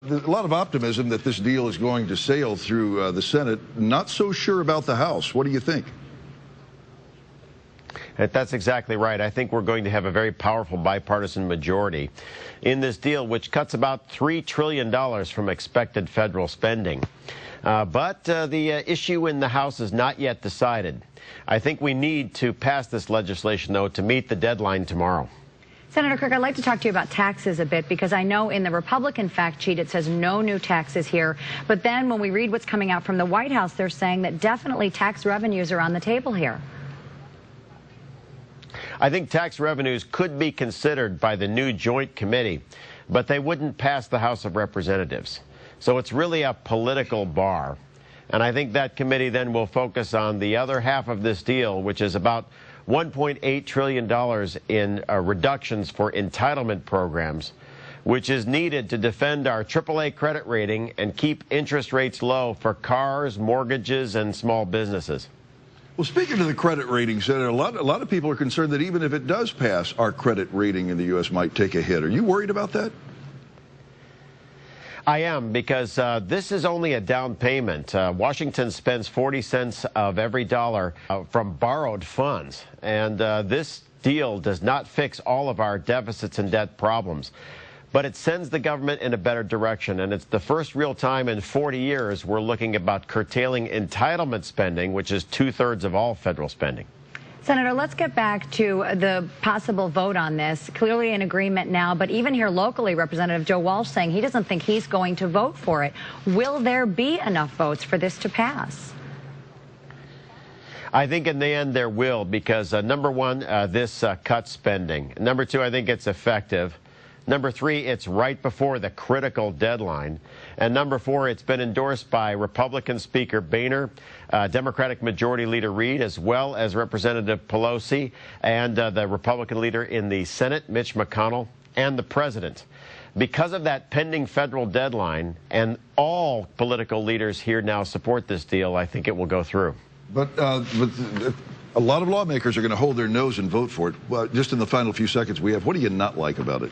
there's a lot of optimism that this deal is going to sail through the Senate. Not so sure about the House. What do you think? That's exactly right. I think we're going to have a very powerful bipartisan majority in this deal, which cuts about $3 trillion from expected federal spending. But the issue in the House is not yet decided. I think we need to pass this legislation, though, to meet the deadline tomorrow. Senator Kirk, I'd like to talk to you about taxes a bit, because I know in the Republican fact sheet it says no new taxes here. But then when we read what's coming out from the White House, they're saying that definitely tax revenues are on the table here. I think tax revenues could be considered by the new joint committee, but they wouldn't pass the House of Representatives. So it's really a political bar. And I think that committee then will focus on the other half of this deal, which is about $1.8 trillion in reductions for entitlement programs, which is needed to defend our AAA credit rating and keep interest rates low for cars, mortgages, and small businesses. Well, speaking of the credit rating, Senator, a lot of people are concerned that even if it does pass, our credit rating in the U.S. might take a hit. Are you worried about that? I am, because this is only a down payment. Washington spends 40 cents of every dollar from borrowed funds, and this deal does not fix all of our deficits and debt problems. But it sends the government in a better direction, and it's the first real time in 40 years we're looking about curtailing entitlement spending, which is 2/3 of all federal spending. Senator, let's get back to the possible vote on this. Clearly an agreement now, but even here locally, Representative Joe Walsh saying he doesn't think he's going to vote for it. Will there be enough votes for this to pass? I think in the end there will, because number one, this cuts spending. Number two, I think it's effective. Number three, it's right before the critical deadline. And number four, it's been endorsed by Republican Speaker Boehner, Democratic Majority Leader Reid, as well as Representative Pelosi, and the Republican leader in the Senate, Mitch McConnell, and the President. Because of that pending federal deadline, and all political leaders here now support this deal, I think it will go through. But a lot of lawmakers are going to hold their nose and vote for it. Well, just in the final few seconds we have, what do you not like about it?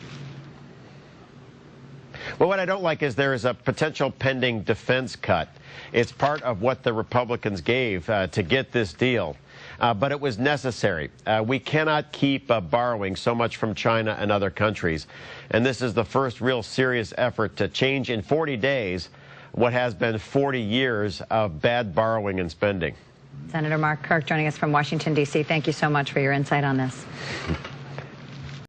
Well, what I don't like is there is a potential pending defense cut. It's part of what the Republicans gave to get this deal. But it was necessary. We cannot keep borrowing so much from China and other countries. And this is the first real serious effort to change in 40 days what has been 40 years of bad borrowing and spending. Senator Mark Kirk joining us from Washington, D.C. Thank you so much for your insight on this.